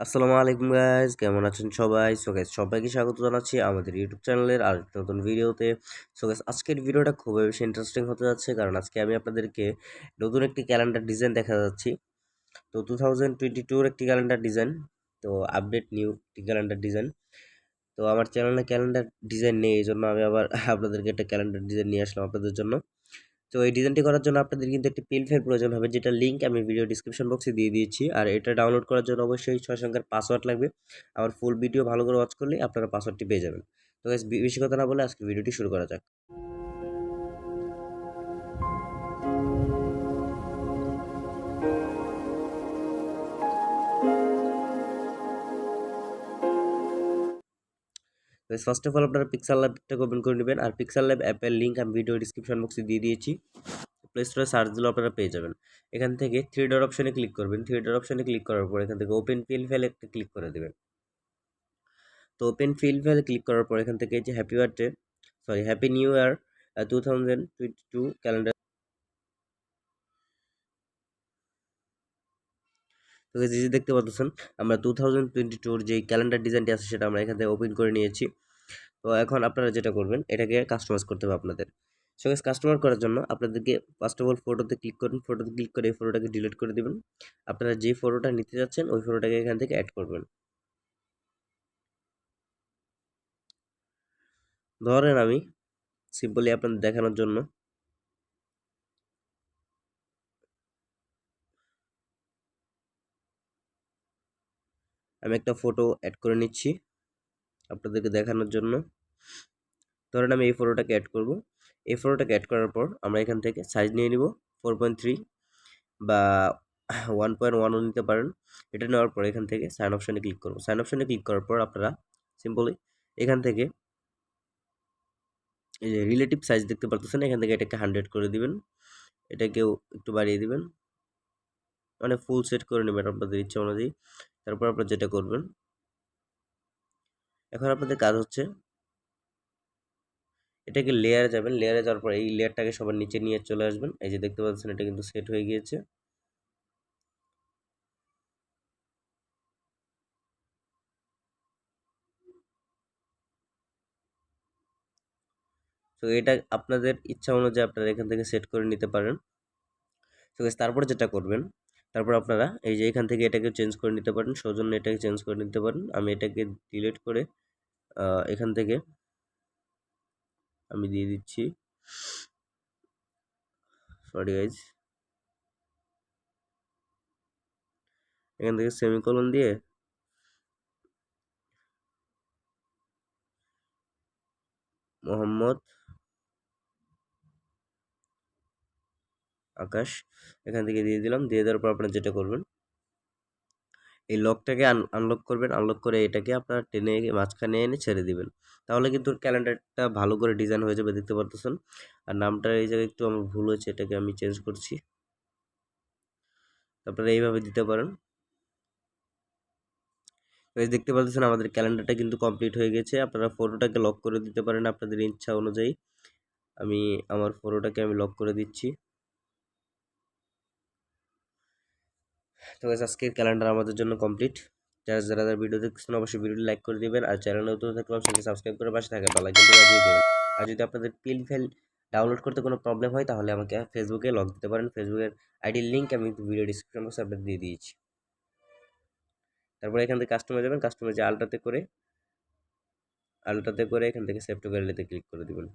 আসসালামু আলাইকুম গাইজ, কেমন আছেন সবাই? সো গাইজ, সবাইকে স্বাগত জানাচ্ছি আমাদের ইউটিউব চ্যানেলের আর একটা নতুন ভিডিওতে। সো গাইজ, আজকের ভিডিওটা খুবই বেশি ইন্টারেস্টিং হতে যাচ্ছে, কারণ আজকে আমি আপনাদেরকে নতুন একটি ক্যালেন্ডার ডিজাইন দেখা যাচ্ছি। তো 2022-র একটি ক্যালেন্ডার ডিজাইন, তো আপডেট নিউ একটি ক্যালেন্ডার ডিজাইন। তো আমার চ্যানেলে ক্যালেন্ডার ডিজাইন নেই, এই জন্য আমি আবার আপনাদেরকে একটা ক্যালেন্ডার ডিজাইন নিয়ে আসলাম আপনাদের জন্য। তো এই ডিজাইনটি করার জন্য আপনাদের কিন্তু একটি পিএল ফাইল প্রয়োজন হবে, যেটা লিঙ্ক আমি ভিডিও ডিসক্রিপশন বক্সে দিয়ে দিয়েছি। আর এটা ডাউনলোড করার জন্য অবশ্যই 6 সংখ্যার পাসওয়ার্ড লাগবে। আমার ফুল ভিডিও ভালো করে ওয়াচ করলে আপনারা পাসওয়ার্ডটি পেয়ে যাবেন। তো গাইস, বেশি কথা না বলে আজকে ভিডিওটি শুরু করা যাক। গাইস, ফার্স্ট অফ অল আপনারা পিক্সেল ল্যাবটাকে ওপেন করে নেবেন। আর পিক্সেল ল্যাব অ্যাপের লিঙ্ক আমি ভিডিও ডিসক্রিপশন বক্সে দিয়ে দিয়েছি। প্লে স্টোরে সার্চ দিলে আপনারা পেয়ে যাবেন। এখান থেকে থ্রি ডট অপশনে ক্লিক করবেন। থ্রি ডট অপশনে ক্লিক করার পর এখান থেকে ওপেন পিএল ফাইল একটা ক্লিক করে দেবেন। তো ওপেন ফিল ফাইলে ক্লিক করার পর এখান থেকে যে হ্যাপি নিউ ইয়ার 2022 ক্যালেন্ডার। তো guys, এই যে দেখতে পাচ্ছেন, আমরা 2022-র যে ক্যালেন্ডার ডিজাইনটি আছে সেটা আমরা এখান থেকে ওপেন করে নিয়েছি। তো এখন আপনারা যেটা করবেন, এটাকে কাস্টমাইজ করতে হবে আপনাদের। সো গাইস, কাস্টমার করার জন্য আপনাদেরকে ফার্স্ট অফ অল ফটোতে ক্লিক করুন। ফটোতে ক্লিক করে এই ফটোটাকে ডিলিট করে দিবেন। আপনারা যে ফটোটা নিতে যাচ্ছেন ওই ফটোটাকে এখান থেকে অ্যাড করবেন। ধরেন আমি সিম্পলি আপনাদের দেখানোর জন্য আমি একটা ফটো অ্যাড করে নিচ্ছি আপনাদেরকে দেখানোর জন্য। ধরেন আমি এই ফটোটাকে অ্যাড করব। এই ফটোটাকে অ্যাড করার পর আমরা এখান থেকে সাইজ নিয়ে নিব 4.3 বা 1.1 নিতে পারেন। এটা নেওয়ার পর এখান থেকে সাইন অপশনে ক্লিক করব। সাইন অপশনে ক্লিক করার পর আপনারা সিম্পলি এখান থেকে এই যে রিলেটিভ সাইজ দেখতে পারতেছেন, এখান থেকে এটাকে 100 করে দিবেন। এটাকেও একটু বাড়িয়ে দিবেন, মানে ফুল সেট করে নেবেন আপনাদের ইচ্ছা অনুযায়ী। তারপর আপনারা যেটা করবেন, এখন আপনাদের কাজ হচ্ছে এটাকে লেয়ারে যাবেন। লেয়ারে যাওয়ার পর এই লেয়ারটাকে সবার নিচে নিয়ে চলে আসবেন। এই যে দেখতে পাচ্ছেন, এটা কিন্তু সেট হয়ে গিয়েছে। তো এটা আপনাদের ইচ্ছা অনুযায়ী আপনারা এখান থেকে সেট করে নিতে পারেন। তো guys, তারপর যেটা করবেন, তারপর আপনারা এই যে এখান থেকে এটাকে চেঞ্জ করে নিতে পারেন। সৌজন্য এটাকে চেঞ্জ করে নিতে পারেন। আমি এটাকে ডিলিট করে এখান থেকে আমি দিয়ে দিচ্ছি, সরি গাইজ, এখান থেকে সেমিকোলন দিয়ে মোহাম্মদ আকাশ এখান থেকে দিয়ে দিলাম। দিয়ে দেওয়ার পর আপনারা যেটা করবেন, এই লকটাকে আনলক করবেন। আনলক করে এটাকে আপনারা টেনে মাঝখানে এনে ছেড়ে দিবেন। তাহলে কিন্তু ক্যালেন্ডারটা ভালো করে ডিজাইন হয়ে যাবে, দেখতে পারতেছেন। আর নামটা এই জায়গায় একটু আমার ভুল হয়েছে, এটাকে আমি চেঞ্জ করছি। আপনারা এইভাবে দিতে পারেন। গাইস, দেখতে পাচ্ছেন আমাদের ক্যালেন্ডারটা কিন্তু কমপ্লিট হয়ে গেছে। আপনারা ফটোটাকে লক করে দিতে পারেন আপনাদের ইচ্ছা অনুযায়ী। আমি আমার ফটোটাকে আমি লক করে দিচ্ছি। তো গাইস, আজকের ক্যালেন্ডার আমাদের জন্য কমপ্লিট। যারা যারা ভিডিও দেখছেন অবশ্যই ভিডিওটি লাইক করে দিবেন। আর চ্যানেল নতুন থাকলে অবশ্যই সাবস্ক্রাইব করে পাশে থাকা বেল আইকনটি বাজিয়ে দিবেন। আর যদি আপনাদের পিএল ফাইল ডাউনলোড করতে কোনো প্রবলেম হয় তাহলে আমাকে ফেসবুকে লক দিতে পারেন। ফেসবুকের আইডির লিঙ্ক আমি ভিডিও ডিসক্রিপশন বক্সে আপনাদের দিয়ে দিয়েছি। তারপরে এখান থেকে কাস্টমার যাবেন। কাস্টমার যে আলটাতে করে এখান থেকে সেভ টু গ্যালারিতে ক্লিক করে দিবেন।